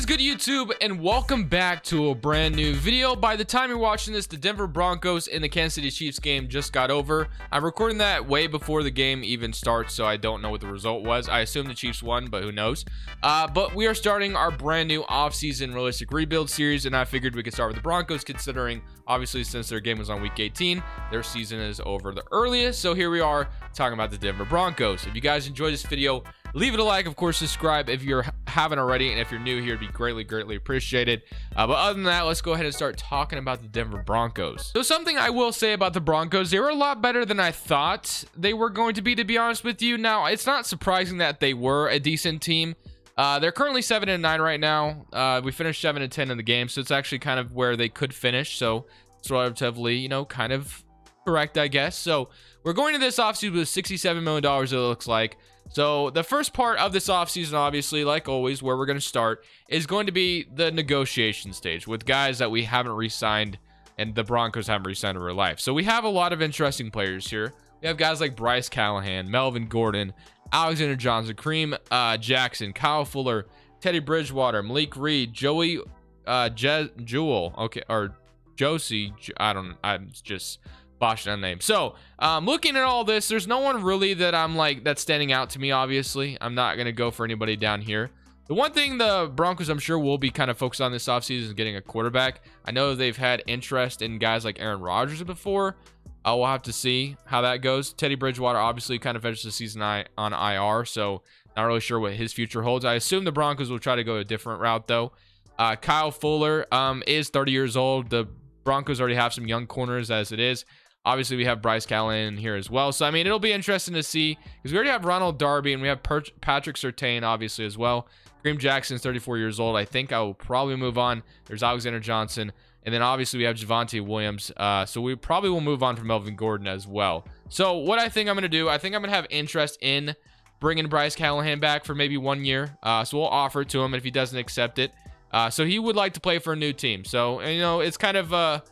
good, YouTube, and welcome back to a brand new video. By the time you're watching this, the Denver Broncos and the Kansas City Chiefs game just got over. I'm recording that way before the game even starts, so I don't know what the result was. I assume the Chiefs won, but who knows. But we are starting our brand new off-season realistic rebuild series, and I figured we could start with the Broncos, considering obviously since their game was on week 18, their season is over the earliest. So here we are talking about the Denver Broncos. If you guys enjoyed this video, leave it a like, of course, subscribe if you haven't already, and if you're new here, it'd be greatly appreciated. But other than that, let's go ahead and start talking about the Denver Broncos. So something I will say about the Broncos, they were a lot better than I thought they were going to be honest with you. Now, it's not surprising that they were a decent team. They're currently 7-9 right now. We finished 7-10 in the game, so it's actually kind of where they could finish. So it's relatively, kind of correct, I guess. So we're going to this offseason with $67 million, it looks like. So the first part of this offseason, obviously, like always, where we're going to start is going to be the negotiation stage with guys that we haven't re-signed and the Broncos haven't re-signed in real life. So we have a lot of interesting players here. We have guys like Bryce Callahan, Melvin Gordon, Alexander Johnson, Kareem Jackson, Kyle Fuller, Teddy Bridgewater, Malik Reed, Joey Jewell, okay, or Josie, I'm just botching that name. So looking at all this, there's no one really that that's standing out to me. Obviously, I'm not going to go for anybody down here. The one thing the Broncos, I'm sure, will be kind of focused on this offseason is getting a quarterback. I know they've had interest in guys like Aaron Rodgers before. We'll have to see how that goes. Teddy Bridgewater obviously kind of finished the season on IR, so not really sure what his future holds. I assume the Broncos will try to go a different route, though. Kyle Fuller is 30 years old. The Broncos already have some young corners as it is. Obviously, we have Bryce Callahan here as well. So, I mean, it'll be interesting to see because we already have Ronald Darby and we have Patrick Surtain, obviously, as well. Kareem Jackson's 34 years old. I think I will probably move on. There's Alexander Johnson. And then, obviously, we have Javonte Williams. So, we probably will move on from Melvin Gordon as well. So, what I think I'm going to do, I think I'm going to have interest in bringing Bryce Callahan back for maybe 1 year. So, we'll offer it to him if he doesn't accept it. So, he would like to play for a new team. So, and, it's kind of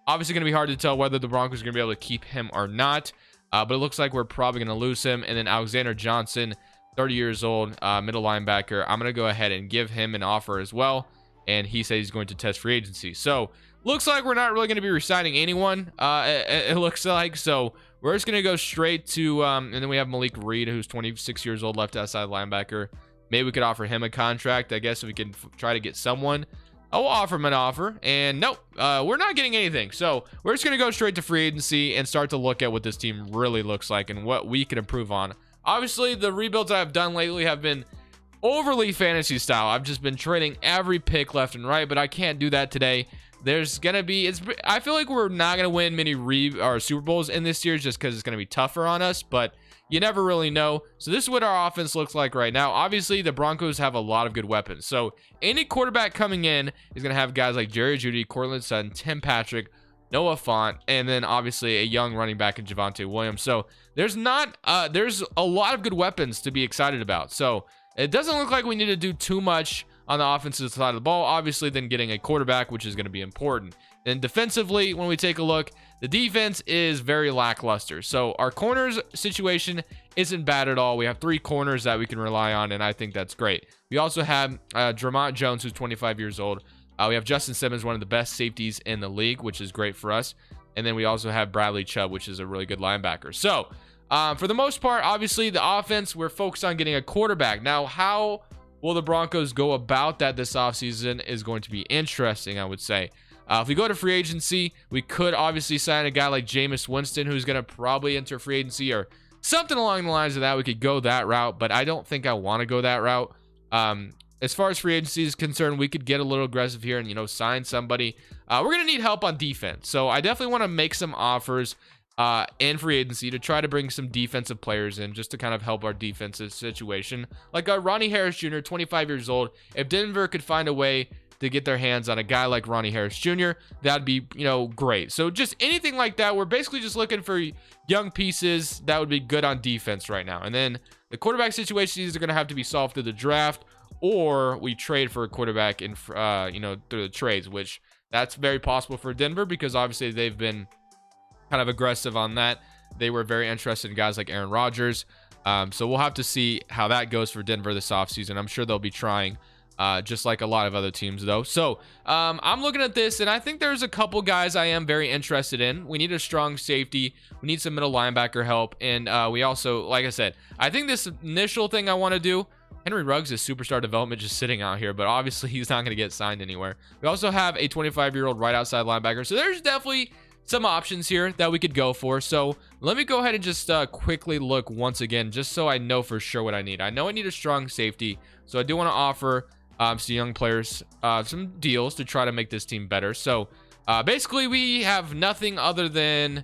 obviously going to be hard to tell whether the Broncos are going to be able to keep him or not. But it looks like we're probably going to lose him. And then Alexander Johnson, 30 years old, middle linebacker. I'm going to go ahead and give him an offer as well. And he said he's going to test free agency. So looks like we're not really going to be re-signing anyone. It looks like. So we're just going to go straight to, and then we have Malik Reed, who's 26 years old, left outside linebacker. Maybe we could offer him a contract. I guess if we can try to get someone. I will offer him an offer, and nope, we're not getting anything. So we're just going to go straight to free agency and start to look at what this team really looks like and what we can improve on. Obviously, the rebuilds I've done lately have been overly fantasy style. I've just been trading every pick left and right, but I can't do that today. There's going to be, I feel like we're not going to win many Super Bowls in this series just because it's going to be tougher on us, but you never really know. So this is what our offense looks like right now. Obviously, the Broncos have a lot of good weapons. So any quarterback coming in is going to have guys like Jerry Jeudy, Courtland Sutton, Tim Patrick, Noah Fant, and then obviously a young running back in Javonte Williams. So there's a lot of good weapons to be excited about. So it doesn't look like we need to do too much on the offensive side of the ball. Obviously, then getting a quarterback, which is going to be important. And defensively, when we take a look, the defense is very lackluster. So our corners situation isn't bad at all. We have 3 corners that we can rely on, and I think that's great. We also have Dramont Jones, who's 25 years old. We have Justin Simmons, one of the best safeties in the league, which is great for us. And then we also have Bradley Chubb, which is a really good linebacker. So for the most part, obviously, the offense, we're focused on getting a quarterback. Now, how will the Broncos go about that this offseason is going to be interesting, I would say. If we go to free agency, we could obviously sign a guy like Jameis Winston, who's going to probably enter free agency or something along the lines of that. We could go that route, but I don't think I want to go that route. As far as free agency is concerned, we could get a little aggressive here and, sign somebody. We're going to need help on defense. So I definitely want to make some offers in free agency to try to bring some defensive players in just to kind of help our defensive situation. Like Ronnie Harris Jr., 25 years old. If Denver could find a way to get their hands on a guy like Ronnie Harris Jr., that'd be, great. So just anything like that. We're basically just looking for young pieces that would be good on defense right now. And then the quarterback situations are going to have to be solved through the draft, or we trade for a quarterback in, through the trades, which that's very possible for Denver because obviously they've been kind of aggressive on that. They were very interested in guys like Aaron Rodgers. So we'll have to see how that goes for Denver this offseason. I'm sure they'll be trying just like a lot of other teams though. So I'm looking at this, and I think there's a couple guys I am very interested in. We need a strong safety. We need some middle linebacker help, and we also, like I said, I think this initial thing I want to do, Henry Ruggs is superstar development just sitting out here, but obviously he's not going to get signed anywhere. We also have a 25-year-old right outside linebacker, so there's definitely some options here that we could go for. So let me go ahead and just quickly look once again, just so I know for sure what I need. I know I need a strong safety, so I do want to offer some young players some deals to try to make this team better. So basically we have nothing other than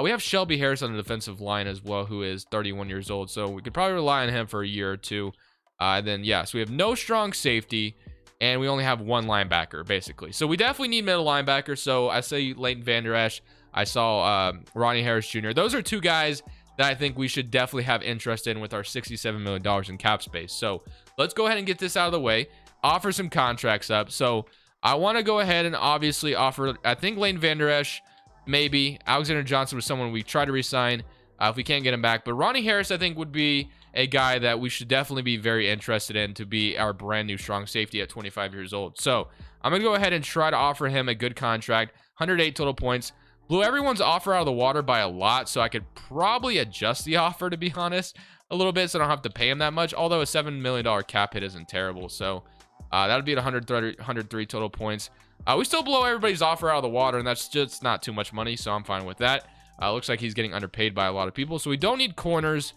we have Shelby Harris on the defensive line as well, who is 31 years old, so we could probably rely on him for a year or two. Then yeah, so we have no strong safety, and we only have one linebacker basically. So we definitely need middle linebacker. So I say Leighton Vander Esch, I saw Ronnie Harris Jr. Those are two guys that I think we should definitely have interest in with our $67 million in cap space. So let's go ahead and get this out of the way, offer some contracts up. So I want to go ahead and obviously offer, I think Leighton Vander Esch, maybe Alexander Johnson was someone we try to re-sign if we can't get him back. But Ronnie Harris, I think, would be a guy that we should definitely be very interested in to be our brand new strong safety at 25 years old. So I'm going to go ahead and try to offer him a good contract, 108 total points. Blew everyone's offer out of the water by a lot, so I could probably adjust the offer, to be honest, a little bit, so I don't have to pay him that much, although a $7 million cap hit isn't terrible. So that would be at 103 total points. We still blow everybody's offer out of the water, and that's just not too much money, so I'm fine with that. Looks like he's getting underpaid by a lot of people, so we don't need corners.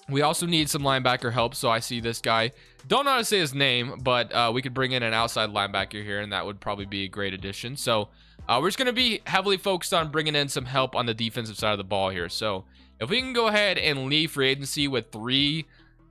We also need some linebacker help, so I see this guy. Don't know how to say his name, but we could bring in an outside linebacker here, and that would probably be a great addition. So we're just going to be heavily focused on bringing in some help on the defensive side of the ball here. So if we can go ahead and leave free agency with 3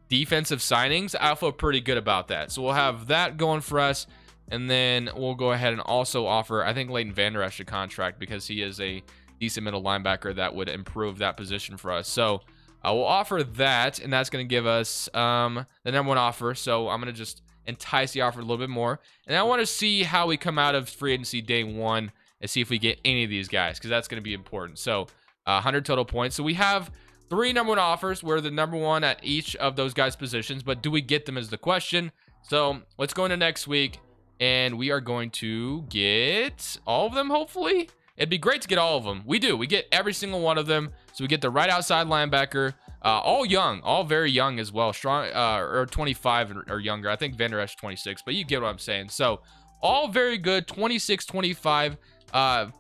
defensive signings, I feel pretty good about that. So we'll have that going for us, and then we'll go ahead and also offer, I think, Leighton Vander Esch a contract because he is a decent middle linebacker that would improve that position for us. So we'll offer that, and that's going to give us the #1 offer. So I'm going to just entice the offer a little bit more, and I want to see how we come out of free agency day 1 and see if we get any of these guys, because that's going to be important. So 100 total points. So we have 3 #1 offers. We're the #1 at each of those guys' positions, but do we get them is the question. So let's go into next week, and we are going to get all of them, hopefully. It'd be great to get all of them. We do. We get every single one of them. So we get the right outside linebacker, all young, all very young as well, strong, or 25 or younger. I think Vander Esch 26, but you get what I'm saying. So all very good, 26, 25.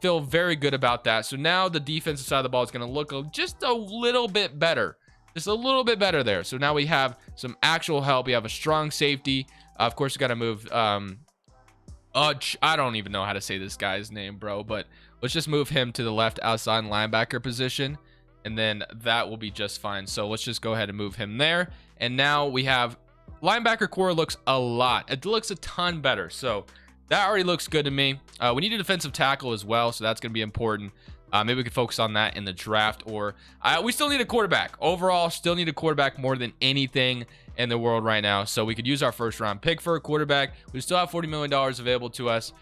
Feel very good about that. So now the defensive side of the ball is going to look just a little bit better. Just a little bit better there. So now we have some actual help. We have a strong safety. Of course, we got to move. I don't even know how to say this guy's name, bro, but let's just move him to the left outside linebacker position, and then that will be just fine. So let's just go ahead and move him there. And now we have linebacker core looks a lot. It looks a ton better. So that already looks good to me. We need a defensive tackle as well, so that's going to be important. Maybe we could focus on that in the draft, or we still need a quarterback. Overall, still need a quarterback more than anything in the world right now. So we could use our first round pick for a quarterback. We still have $40 million available to us.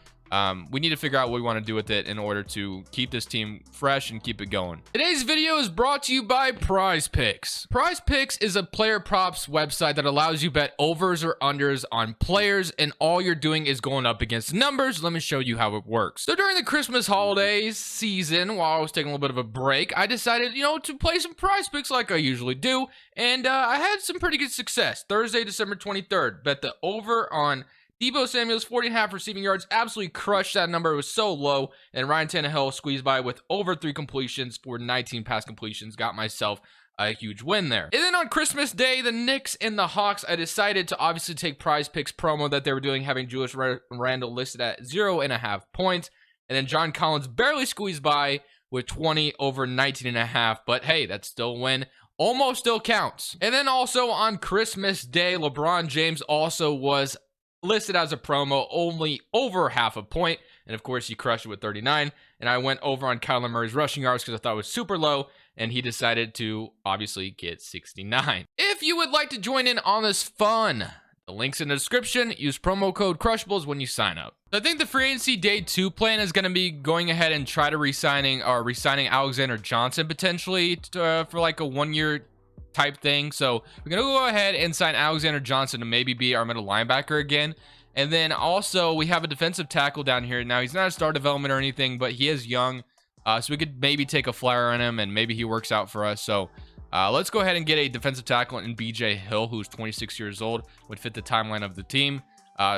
We need to figure out what we want to do with it in order to keep this team fresh and keep it going. Today's video is brought to you by Prize Picks. Prize Picks is a player props website that allows you bet overs or unders on players, and all you're doing is going up against numbers. Let me show you how it works. So during the Christmas holidays season, while I was taking a little bit of a break, I decided, to play some Prize Picks like I usually do, and I had some pretty good success. Thursday, December 23rd, bet the over on Deebo Samuel's 40.5 receiving yards. Absolutely crushed that number. It was so low. And Ryan Tannehill squeezed by with over 3 completions for 19 pass completions. Got myself a huge win there. And then on Christmas Day, the Knicks and the Hawks, I decided to obviously take Prize Picks promo that they were doing, having Julius Randle listed at 0.5 points. And then John Collins barely squeezed by with 20 over 19.5. But hey, that's still a win. Almost still counts. And then also on Christmas Day, LeBron James also was listed as a promo, only over half a point, and of course he crushed it with 39. And I went over on Kyler Murray's rushing yards because I thought it was super low, and he decided to obviously get 69. If you would like to join in on this fun, the link's in the description. Use promo code Crushables when you sign up. I think the free agency day 2 plan is going to be going ahead and try to resigning Alexander Johnson potentially for like a 1-year type thing. So we're gonna go ahead and sign Alexander Johnson to maybe be our middle linebacker again. And then also we have a defensive tackle down here. Now he's not a star development or anything, but he is young, so we could maybe take a flyer on him and maybe he works out for us. So let's go ahead and get a defensive tackle in BJ Hill, who's 26 years old, would fit the timeline of the team.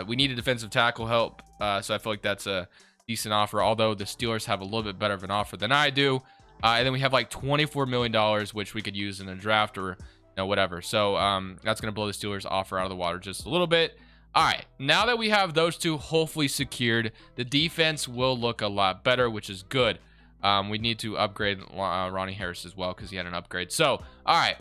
We need a defensive tackle help, so I feel like that's a decent offer, although the Steelers have a little bit better of an offer than I do. And then we have like $24 million, which we could use in a draft or whatever. So that's going to blow the Steelers offer out of the water just a little bit. All right, now that we have those two hopefully secured, the defense will look a lot better, which is good. We need to upgrade Ronnie Harris as well because he had an upgrade. So, all right,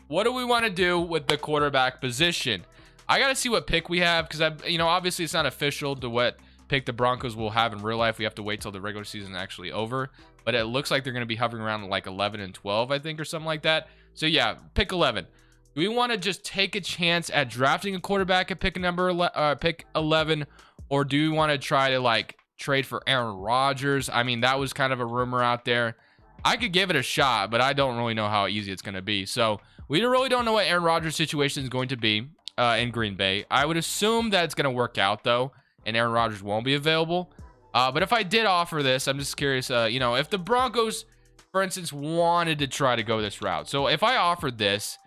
what do we want to do with the quarterback position? I got to see what pick we have because, obviously it's not official to what pick the Broncos will have in real life. We have to wait till the regular season is actually over. But it looks like they're going to be hovering around like 11 and 12, I think, or something like that. So, yeah, pick 11. Do we want to just take a chance at drafting a quarterback at pick 11, or do we want to try to like trade for Aaron Rodgers? I mean, that was kind of a rumor out there. I could give it a shot, but I don't really know how easy it's going to be. So we really don't know what Aaron Rodgers' situation is going to be in Green Bay. I would assume that it's going to work out though, and Aaron Rodgers won't be available. But if I did offer this, I'm just curious, if the Broncos, for instance, wanted to try to go this route. So if I offered this,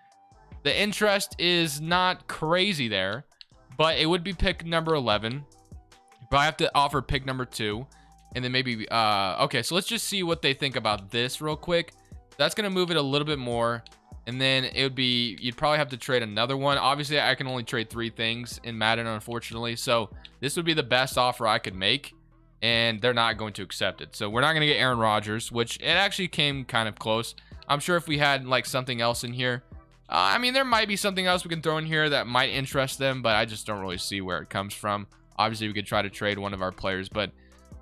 the interest is not crazy there, but it would be pick number 11. But I have to offer pick number 2, and then maybe, okay, so let's just see what they think about this real quick. That's going to move it a little bit more, and then it would be, you'd probably have to trade another one. Obviously, I can only trade 3 things in Madden, unfortunately, so this would be the best offer I could make, and they're not going to accept it. So we're not going to get Aaron Rodgers, which it actually came kind of close. I'm sure if we had, like, something else in here, I mean, there might be something else we can throw in here that might interest them, but I just don't really see where it comes from. Obviously, we could try to trade one of our players, but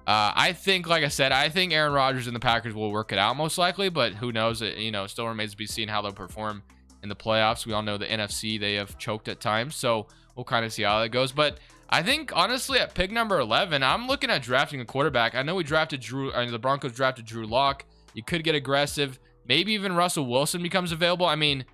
I think, like I said, I think Aaron Rodgers and the Packers will work it out most likely, but who knows? It, still remains to be seen how they'll perform in the playoffs. We all know the NFC, they have choked at times, so we'll kind of see how that goes. But I think, honestly, at pick number 11, I'm looking at drafting a quarterback. I know we drafted the Broncos drafted Drew Lock. You could get aggressive. Maybe even Russell Wilson becomes available. I mean,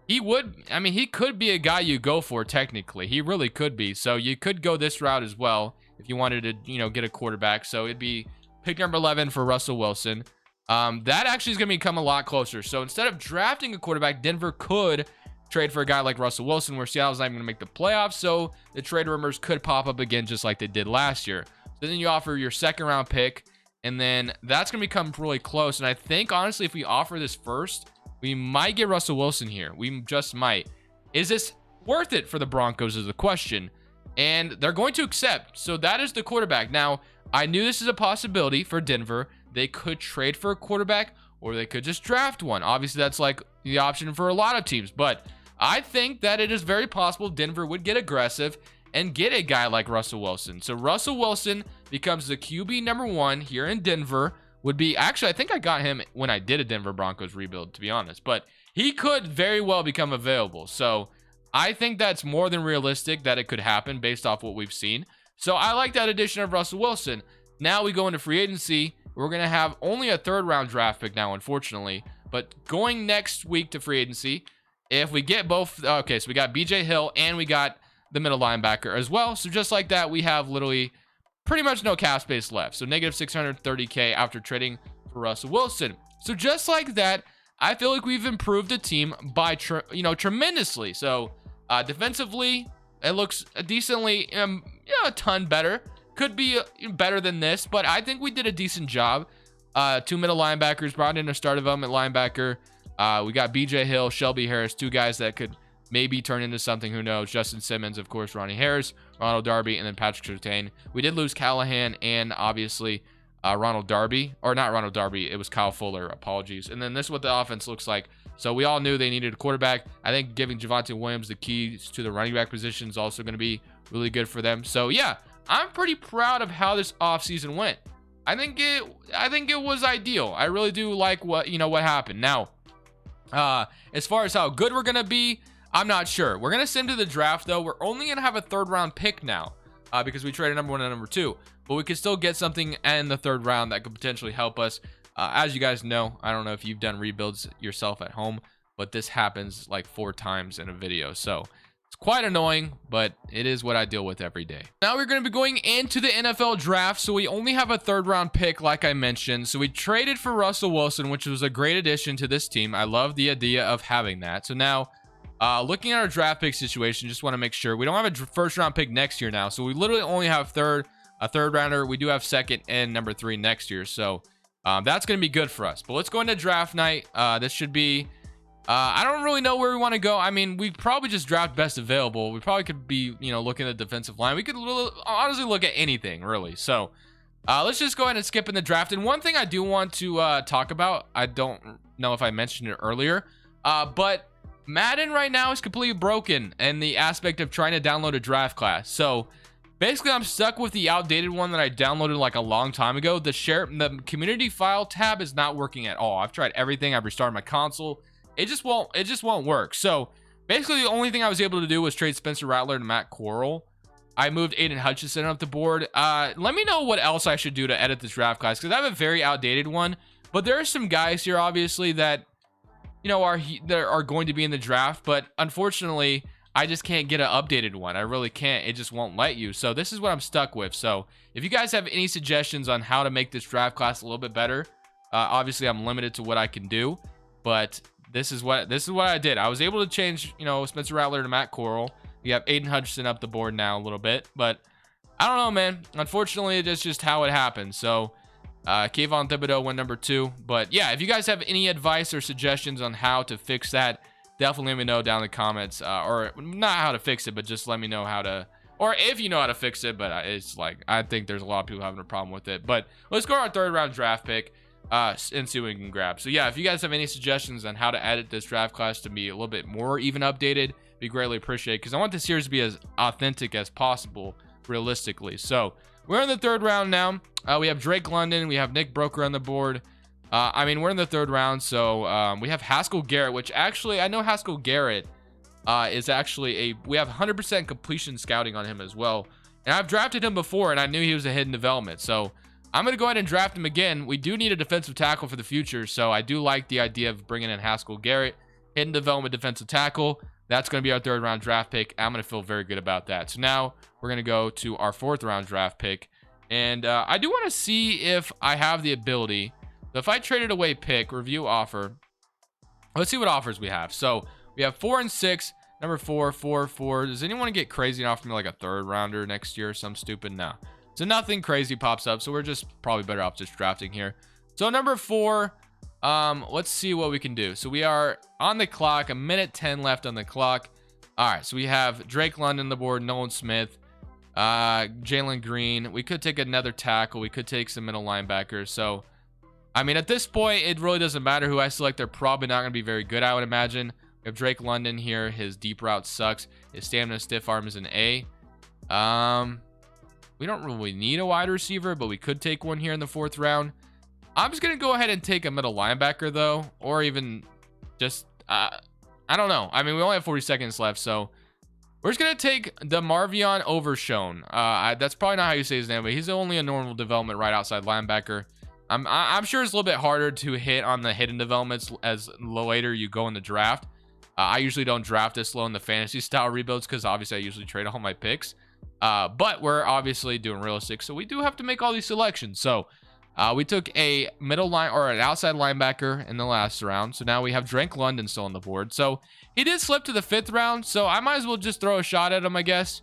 he could be a guy you go for technically. He really could be. So you could go this route as well if you wanted to, get a quarterback. So it'd be pick number 11 for Russell Wilson. That actually is going to become a lot closer. So instead of drafting a quarterback, Denver could trade for a guy like Russell Wilson, where Seattle's not even going to make the playoffs. So the trade rumors could pop up again, just like they did last year. So then you offer your 2nd round pick, and then that's going to become really close. And I think, honestly, if we offer this first, we might get Russell Wilson here. We just might. Is this worth it for the Broncos is the question. And they're going to accept. So that is the quarterback. Now, I knew this is a possibility for Denver. They could trade for a quarterback, or they could just draft one. Obviously, that's like the option for a lot of teams. But I think that it is very possible Denver would get aggressive and get a guy like Russell Wilson. So Russell Wilson becomes the QB number 1 here in Denver. Would be, actually, I think I got him when I did a Denver Broncos rebuild, to be honest, but he could very well become available. So I think that's more than realistic that it could happen based off what we've seen. So I like that addition of Russell Wilson. Now we go into free agency. We're going to have only a 3rd round draft pick now, unfortunately, but going next week to free agency, if we get both, okay, so we got BJ Hill and we got the middle linebacker as well. So just like that, we have literally pretty much no cap space left. So negative $630K after trading for Russell Wilson. So just like that, I feel like we've improved the team by tremendously. So defensively, it looks decently, a ton better. Could be better than this, but I think we did a decent job. 2 middle linebackers, brought in a star development linebacker. We got BJ Hill, Shelby Harris, 2 guys that could maybe turn into something, who knows. Justin Simmons, of course, Ronnie Harris, Ronald Darby, and then Patrick Surtain. We did lose Callahan and obviously Ronald Darby, or not Ronald Darby, it was Kyle Fuller, apologies. And then this is what the offense looks like. So we all knew they needed a quarterback. I think giving Javonte Williams the keys to the running back position is also going to be really good for them. So yeah, I'm pretty proud of how this offseason went. I think it was ideal. I really do like what happened. Now, as far as how good we're going to be, I'm not sure. We're going to send to the draft, though. We're only going to have a 3rd round pick now because we traded number 1 and number 2. But we could still get something in the 3rd round that could potentially help us. As you guys know, I don't know if you've done rebuilds yourself at home, but this happens like 4 times in a video. So it's quite annoying, but it is what I deal with every day. Now we're going to be going into the NFL draft. So we only have a 3rd round pick, like I mentioned. So we traded for Russell Wilson, which was a great addition to this team. I love the idea of having that. So now looking at our draft pick situation, just want to make sure we don't have a 1st round pick next year now. So we literally only have a 3rd rounder. We do have 2nd and number 3 next year. So that's going to be good for us. But let's go into draft night. This should be I don't really know where we want to go. I mean, we probably just draft best available. We probably could be, looking at the defensive line. We could honestly look at anything, really. So let's just go ahead and skip in the draft. And one thing I do want to talk about, I don't know if I mentioned it earlier, but Madden right now is completely broken in the aspect of trying to download a draft class. So basically, I'm stuck with the outdated one that I downloaded like a long time ago. The community file tab is not working at all. I've tried everything. I've restarted my console. It just won't work. So basically, the only thing I was able to do was trade Spencer Rattler to Matt Corral. I moved Aiden Hutchinson up the board. Let me know what else I should do to edit this draft class, because I have a very outdated one. But there are some guys here, obviously, that are going to be in the draft. But unfortunately, I just can't get an updated one. I really can't. It just won't let you. So this is what I'm stuck with. So if you guys have any suggestions on how to make this draft class a little bit better, obviously I'm limited to what I can do. But this is what I did. I was able to change, Spencer Rattler to Matt Corral. We have Aiden Hutchinson up the board now a little bit, but I don't know, man. Unfortunately, it's just how it happened. So, Kayvon Thibodeau went number 2. But yeah, if you guys have any advice or suggestions on how to fix that, definitely let me know down in the comments. Or not how to fix it, but just let me know how to, or if you know how to fix it. But it's like, I think there's a lot of people having a problem with it. But let's go our 3rd round draft pick. And see what we can grab. So yeah, if you guys have any suggestions on how to edit this draft class to be a little bit more even updated, be greatly appreciated, because I want the series to be as authentic as possible realistically. So we're in the 3rd round now. We have Drake London, we have Nick Broker on the board. I mean, we're in the 3rd round, so we have Haskell Garrett, which actually I know Haskell Garrett is actually we have 100% completion scouting on him as well, and I've drafted him before and I knew he was a hidden development. So I'm going to go ahead and draft him again. We do need a defensive tackle for the future, so I do like the idea of bringing in Haskell Garrett, hidden development defensive tackle. That's going to be our 3rd round draft pick. I'm going to feel very good about that. So now we're going to go to our 4th round draft pick, and I do want to see if I have the ability. So if I traded away pick, review offer, let's see what offers we have. So we have 4 and 6, number 4, 4, 4. Does anyone get crazy and offer me like a 3rd rounder next year or some stupid? No. So nothing crazy pops up, so we're just probably better off just drafting here. So number 4, let's see what we can do. So we are on the clock, 1:10 left on the clock. All right, so we have Drake London on the board, Nolan Smith, Jalen Green. We could take another tackle. We could take some middle linebackers. So, I mean, at this point, it really doesn't matter who I select. They're probably not going to be very good, I would imagine. We have Drake London here. His deep route sucks. His stamina stiff arm is an A. We don't really need a wide receiver, but we could take one here in the 4th round. I'm just going to go ahead and take a middle linebacker, though, or even just, I don't know. I mean, we only have 40 seconds left, so we're just going to take the Marvion Overshone. That's probably not how you say his name, but he's only a normal development right outside linebacker. I'm sure it's a little bit harder to hit on the hidden developments as later you go in the draft. I usually don't draft this low in the fantasy style rebuilds because obviously I usually trade all my picks. But we're obviously doing realistic, so we do have to make all these selections. So we took a middle line or an outside linebacker in the last round. So now we have Drake London still on the board. So he did slip to the 5th round, so I might as well just throw a shot at him, I guess.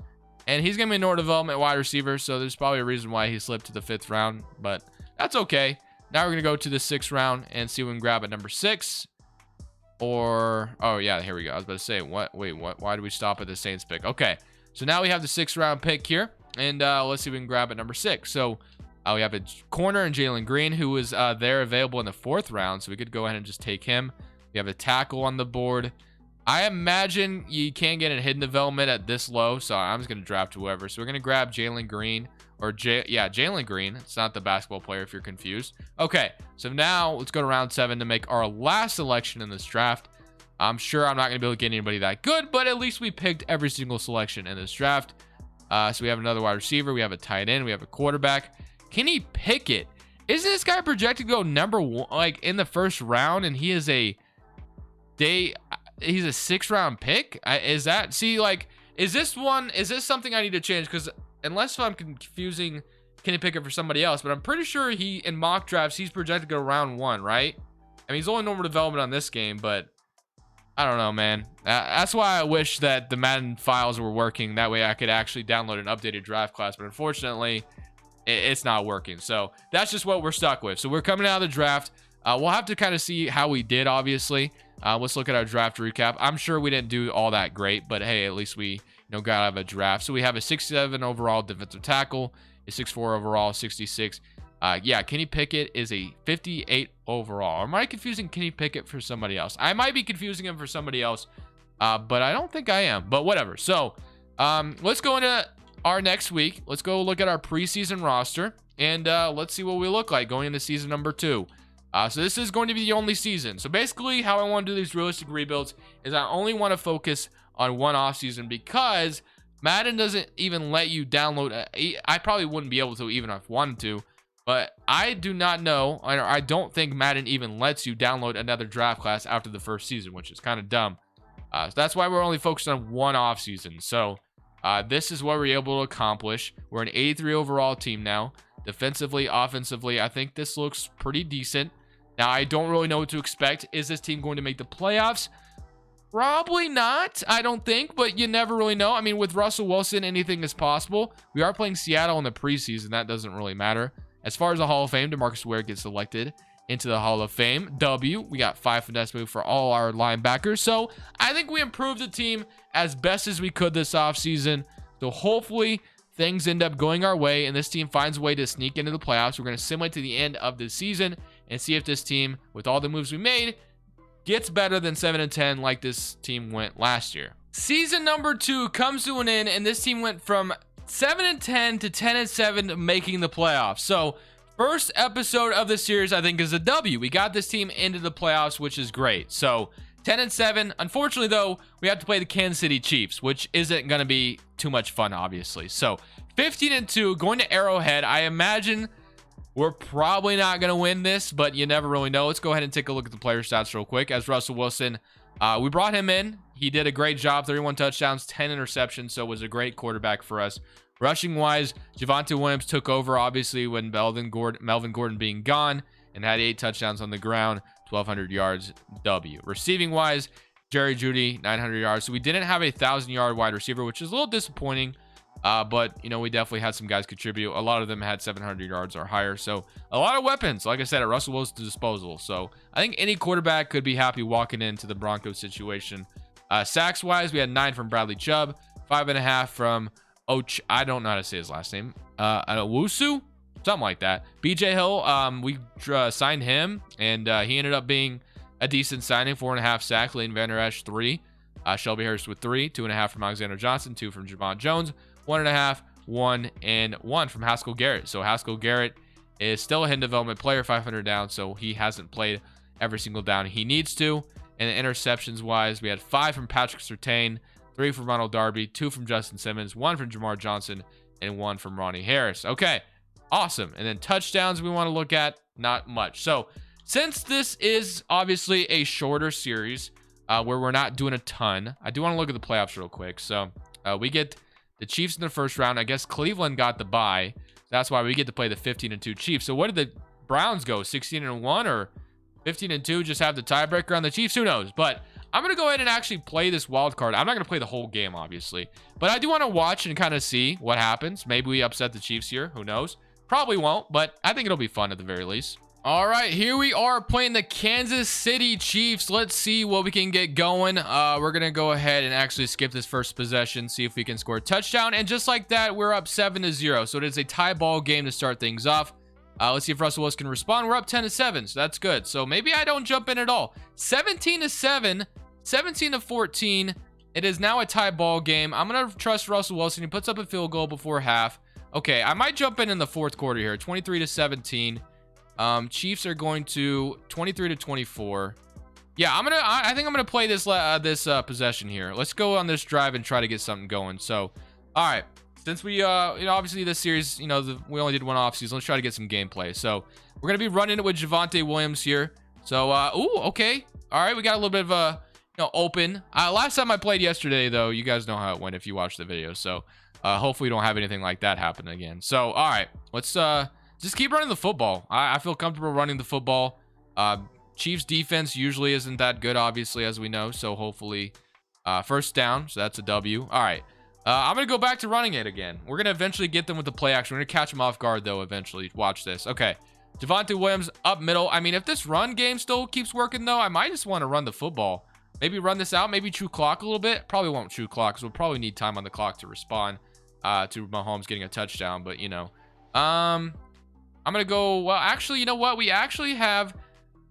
And he's gonna be a more development wide receiver, so there's probably a reason why he slipped to the 5th round, but that's okay. Now we're gonna go to the 6th round and see if we can grab at number 6. Or oh yeah, here we go. I was about to say what? Why did we stop at the Saints pick? Okay. So now we have the 6th round pick here, and let's see if we can grab at number 6. So we have a corner in Jalen Green, who was there available in the 4th round, so we could go ahead and just take him. We have a tackle on the board. I imagine you can't get a hidden development at this low, so I'm just going to draft whoever. So we're going to grab Jalen Green, or Jalen Green. It's not the basketball player if you're confused. Okay, so now let's go to round 7 to make our last selection in this draft. I'm sure I'm not going to be able to get anybody that good, but at least we picked every single selection in this draft. So we have another wide receiver. We have a tight end. We have a quarterback. Kenny Pickett. Isn't this guy projected to go number 1, like in the 1st round? And he is a He's a 6th round pick. Is this something I need to change? Because unless I'm confusing Kenny Pickett for somebody else, but I'm pretty sure in mock drafts he's projected to go round 1, right? I mean, he's only normal development on this game, but I don't know, man. That's why I wish that the Madden files were working. That way I could actually download an updated draft class, but unfortunately it's not working. So that's just what we're stuck with. So we're coming out of the draft. We'll have to kind of see how we did, obviously. Let's look at our draft recap. I'm sure we didn't do all that great, but hey, at least we got out of a draft. So we have a 67 overall defensive tackle, a 6'4 overall, 66. Yeah, Kenny Pickett is a 58 overall. Am I confusing Kenny Pickett for somebody else? I might be confusing him for somebody else, but I don't think I am. But whatever. So let's go into our next week. Let's go look at our preseason roster, and let's see what we look like going into season number 2. So this is going to be the only season. So basically how I want to do these realistic rebuilds is I only want to focus on one offseason because Madden doesn't even let you download. I probably wouldn't be able to even if I wanted to, but I do not know, or I don't think Madden even lets you download another draft class after the first season, which is kind of dumb. So that's why we're only focused on one offseason. So this is what we're able to accomplish. We're an 83 overall team now. Defensively, offensively, I think this looks pretty decent. Now, I don't really know what to expect. Is this team going to make the playoffs? Probably not, I don't think, but you never really know. I mean, with Russell Wilson, anything is possible. We are playing Seattle in the preseason. That doesn't really matter. As far as the Hall of Fame, DeMarcus Ware gets selected into the Hall of Fame. We got 5 finesse move for all our linebackers. So I think we improved the team as best as we could this offseason. So hopefully things end up going our way and this team finds a way to sneak into the playoffs. We're going to simulate to the end of the season and see if this team, with all the moves we made, gets better than 7-10 like this team went last year. Season number 2 comes to an end, and this team went from 7-10 to 10-7, making the playoffs. So first episode of the series, I think, is a W. We got this team into the playoffs, which is great. So 10-7. Unfortunately, though, we have to play the Kansas City Chiefs, which isn't going to be too much fun, obviously. So 15-2, going to Arrowhead. I imagine we're probably not going to win this, but you never really know. Let's go ahead and take a look at the player stats real quick. As Russell Wilson, we brought him in. He did a great job, 31 touchdowns, 10 interceptions, so it was a great quarterback for us. Rushing-wise, Javonte Williams took over, obviously, when Melvin Gordon being gone, and had 8 touchdowns on the ground, 1,200 yards, W. Receiving-wise, Jerry Jeudy, 900 yards. So we didn't have a 1,000-yard wide receiver, which is a little disappointing. But, you know, we definitely had some guys contribute. A lot of them had 700 yards or higher. So a lot of weapons, like I said, at Russell Wilson's disposal. So I think any quarterback could be happy walking into the Broncos situation. Sacks wise, we had 9 from Bradley Chubb, 5.5 from I don't know how to say his last name. Owusu? Something like that. BJ Hill, we signed him, and he ended up being a decent signing. 4.5 sacks. Leighton Vander Esch, 3. Shelby Harris with 3. 2.5 from Alexander Johnson, 2 from Javon Jones. 1.5, 1, and 1 from Haskell Garrett. So Haskell Garrett is still a hidden development player, 500 down, so he hasn't played every single down he needs to. And interceptions wise, we had 5 from Patrick Surtain, 3 from Ronald Darby, 2 from Justin Simmons, 1 from Jamar Johnson, and 1 from Ronnie Harris. Okay, awesome. And then touchdowns we want to look at, not much. So since this is obviously a shorter series where we're not doing a ton, I do want to look at the playoffs real quick. So we get the Chiefs in the first round. I guess Cleveland got the bye. That's why we get to play the 15-2 Chiefs. So what did the Browns go? 16-1 or 15-2? Just have the tiebreaker on the Chiefs? Who knows? But I'm going to go ahead and actually play this wild card. I'm not going to play the whole game, obviously. But I do want to watch and kind of see what happens. Maybe we upset the Chiefs here. Who knows? Probably won't, but I think it'll be fun at the very least. All right, here we are playing the Kansas City Chiefs. Let's see what we can get going. We're going to go ahead and actually skip this first possession, see if we can score a touchdown. And just like that, we're up 7-0. So it is a tie ball game to start things off. Let's see if Russell Wilson can respond. We're up 10-7, so that's good. So maybe I don't jump in at all. 17-7, 17-14. It is now a tie ball game. I'm going to trust Russell Wilson. He puts up a field goal before half. Okay, I might jump in the fourth quarter here. 23-17. Chiefs are going to 23-24. Yeah, I think I'm gonna play this possession here. Let's go on this drive and try to get something going. So, all right, since we obviously this series, we only did one offseason. Let's try to get some gameplay. So we're gonna be running it with Javonte Williams here. So, ooh, okay, all right, we got a little bit of a open. Last time I played yesterday, though, you guys know how it went if you watched the video. So hopefully we don't have anything like that happen again. So, all right, let's just keep running the football. I feel comfortable running the football. Chiefs defense usually isn't that good, obviously, as we know. So hopefully first down. So that's a W. All right. I'm going to go back to running it again. We're going to eventually get them with the play action. We're going to catch them off guard, though, eventually. Watch this. Okay. Javonte Williams up middle. I mean, if this run game still keeps working, though, I might just want to run the football. Maybe run this out. Maybe chew clock a little bit. Probably won't chew clock because we'll probably need time on the clock to respond to Mahomes getting a touchdown. But, you know, I'm going to go. Well, actually, you know what? We actually have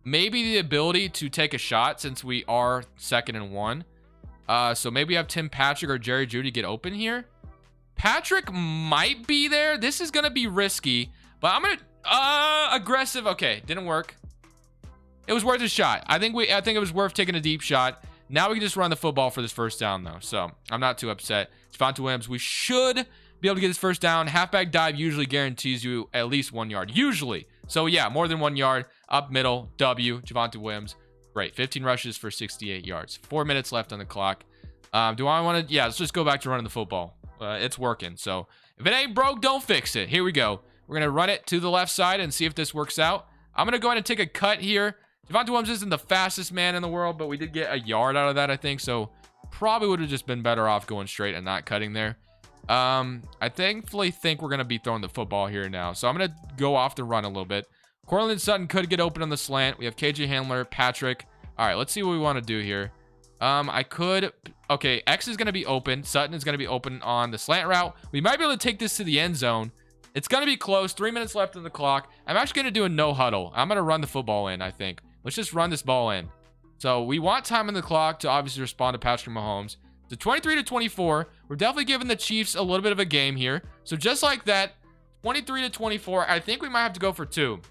maybe the ability to take a shot since we are 2nd and 1. So maybe we have Tim Patrick or Jerry Jeudy get open here. Patrick might be there. This is going to be risky, but I'm going to aggressive. Okay, didn't work. It was worth a shot. I think it was worth taking a deep shot. Now we can just run the football for this first down, though. So I'm not too upset. Javonte Williams, we should be able to get this first down. Halfback dive usually guarantees you at least 1 yard. Usually. So yeah, more than 1 yard. Up middle, W, Javonte Williams. Great. 15 rushes for 68 yards. 4 minutes left on the clock. Do I want to? Yeah, let's just go back to running the football. It's working. So if it ain't broke, don't fix it. Here we go. We're going to run it to the left side and see if this works out. I'm going to go ahead and take a cut here. Javonte Williams isn't the fastest man in the world, but we did get a yard out of that, I think. So probably would have just been better off going straight and not cutting there. I thankfully think we're going to be throwing the football here now. So I'm going to go off the run a little bit. Cortland Sutton could get open on the slant. We have KJ Handler, Patrick. All right, let's see what we want to do here. Okay, X is going to be open. Sutton is going to be open on the slant route. We might be able to take this to the end zone. It's going to be close. 3 minutes left on the clock. I'm actually going to do a no huddle. I'm going to run the football in, I think. Let's just run this ball in. So we want time on the clock to obviously respond to Patrick Mahomes. So 23-24. We're definitely giving the Chiefs a little bit of a game here. So just like that, 23-24. I think we might have to go for 2.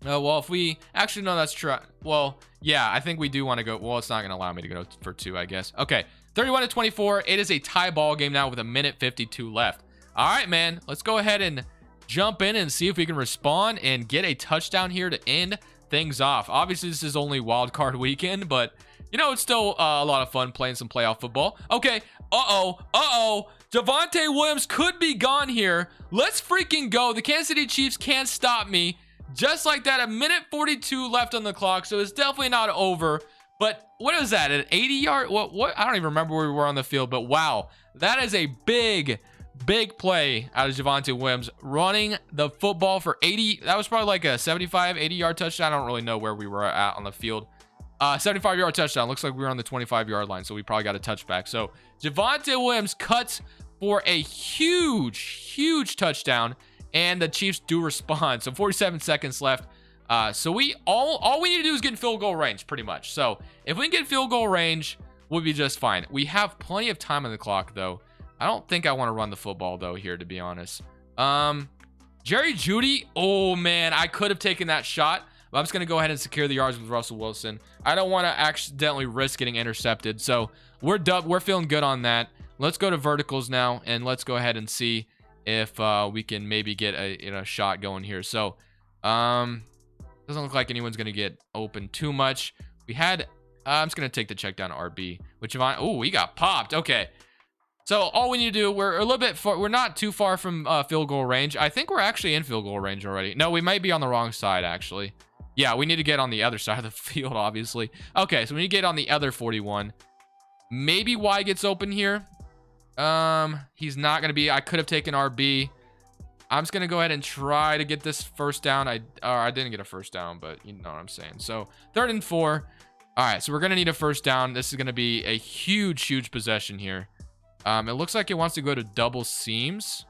Well, if we actually no, that's true. Well, yeah, I think we do want to go. Well, it's not going to allow me to go for 2, I guess. Okay, 31-24. It is a tie ball game now with 1:52 left. All right, man, let's go ahead and jump in and see if we can respond and get a touchdown here to end things off. Obviously, this is only wild card weekend, but you know, it's still a lot of fun playing some playoff football. Okay, Javonte Williams could be gone here. Let's freaking go. The Kansas City Chiefs can't stop me. Just like that, 1:42 left on the clock, so it's definitely not over. But what is that, an 80-yard? What? I don't even remember where we were on the field, but wow, that is a big play out of Javonte Williams running the football for 80. That was probably like a 75, 80-yard touchdown. I don't really know where we were at on the field. 75-yard touchdown. Looks like we were on the 25-yard line, so we probably got a touchback. So Javonte Williams cuts for a huge touchdown. And the Chiefs do respond. So 47 seconds left. So all we need to do is get in field goal range, pretty much. So if we can get field goal range, we'll be just fine. We have plenty of time on the clock, though. I don't think I want to run the football, though, here, to be honest. Jerry Jeudy. Oh, man, I could have taken that shot. But I'm just going to go ahead and secure the yards with Russell Wilson. I don't want to accidentally risk getting intercepted. So we're feeling good on that. Let's go to verticals now, and let's go ahead and see if we can maybe get a shot going here. So doesn't look like anyone's gonna get open too much. We had I'm just gonna take the check down to RB, which we got popped. Okay, so all we need to do, we're a little bit far, we're not too far from field goal range. I think we're actually in field goal range already. No, we might be on the wrong side, actually. Yeah, we need to get on the other side of the field, obviously. Okay, so we need to get on the other 41. Maybe Y gets open here. He's not gonna be. I could have taken RB. I'm just gonna go ahead and try to get this first down. I didn't get a first down, but you know what I'm saying. So 3rd and 4. All right, so we're gonna need a first down. This is gonna be a huge possession here. It looks like it wants to go to double seams.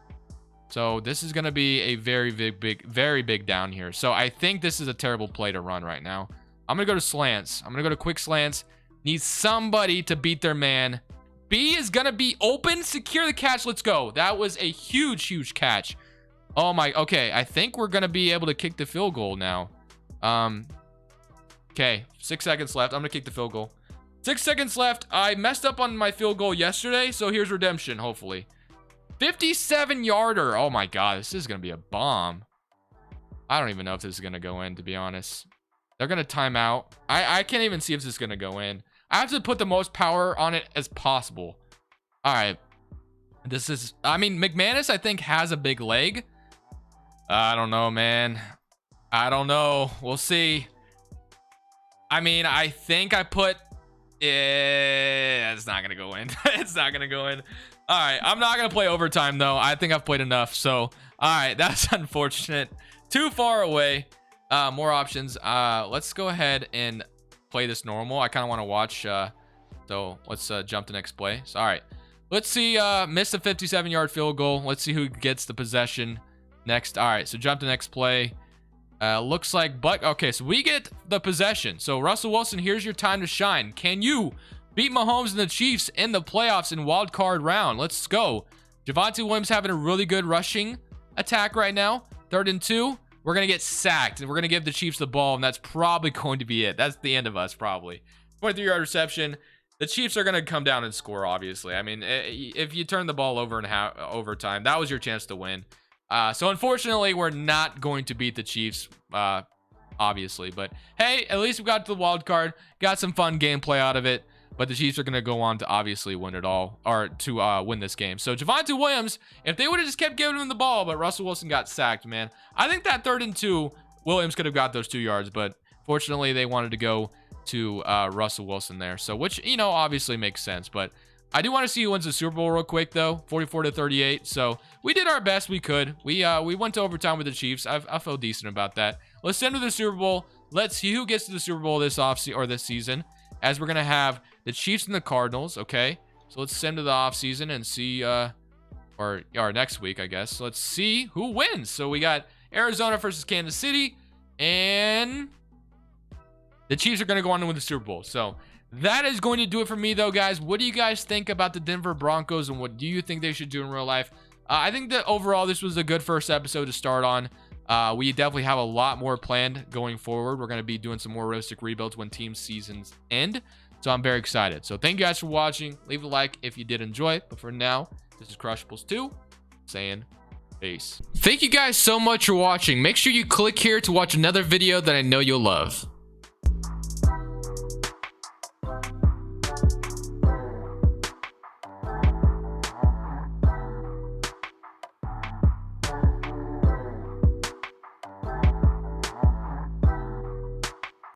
So this is gonna be a very big down here. So I think this is a terrible play to run right now. I'm gonna go to slants. I'm gonna go to quick slants. Need somebody to beat their man. B is gonna be open. Secure the catch. Let's go. That was a huge catch. Oh my. Okay, I think we're gonna be able to kick the field goal now. Okay, 6 seconds left. I'm gonna kick the field goal. 6 seconds left. I messed up on my field goal yesterday, so here's redemption, hopefully. 57-yarder. Oh my god, this is gonna be a bomb. I don't even know if this is gonna go in, to be honest. They're gonna time out. I can't even see if this is gonna go in. I have to put the most power on it as possible. All right. This is, I mean, McManus, I think, has a big leg. I don't know, man. I don't know. We'll see. I mean, I think I put... it's not going to go in. It's not going to go in. All right. I'm not going to play overtime, though. I think I've played enough. So, all right. That's unfortunate. Too far away. More options. Let's go ahead and play this normal. I kind of want to watch. So, let's jump to next play. So, all right. Let's see. Missed a 57-yard field goal. Let's see who gets the possession next. All right. So, jump to next play. Looks like okay, so we get the possession. So Russell Wilson, here's your time to shine. Can you beat Mahomes and the Chiefs in the playoffs in wild card round? Let's go. Javonte Williams having a really good rushing attack right now. 3rd and 2. We're going to get sacked, and we're going to give the Chiefs the ball, and that's probably going to be it. That's the end of us, probably. 23-yard reception. The Chiefs are going to come down and score, obviously. I mean, if you turn the ball over in overtime, that was your chance to win. So unfortunately, we're not going to beat the Chiefs, obviously. But hey, at least we got to the wild card, got some fun gameplay out of it. But the Chiefs are going to go on to obviously win it all, or to win this game. So Javonte Williams, if they would have just kept giving him the ball, but Russell Wilson got sacked, man. I think that 3rd and 2, Williams could have got those 2 yards, but fortunately they wanted to go to Russell Wilson there. So which, you know, obviously makes sense, but I do want to see who wins the Super Bowl real quick, though. 44-38. So we did our best we could. We went to overtime with the Chiefs. I feel decent about that. Let's send to the Super Bowl. Let's see who gets to the Super Bowl this season, as we're gonna have the Chiefs and the Cardinals. Okay, so let's send to the offseason and see, or next week, I guess. So let's see who wins. So we got Arizona versus Kansas City, and the Chiefs are gonna go on to win the Super Bowl. So that is going to do it for me, though, guys. What do you guys think about the Denver Broncos, and what do you think they should do in real life? I think that overall this was a good first episode to start on. We definitely have a lot more planned going forward. We're going to be doing some more realistic rebuilds when team seasons end. So I'm very excited. So thank you guys for watching. Leave a like if you did enjoy it. But for now, this is Crushables 2 saying peace. Thank you guys so much for watching. Make sure you click here to watch another video that I know you'll love.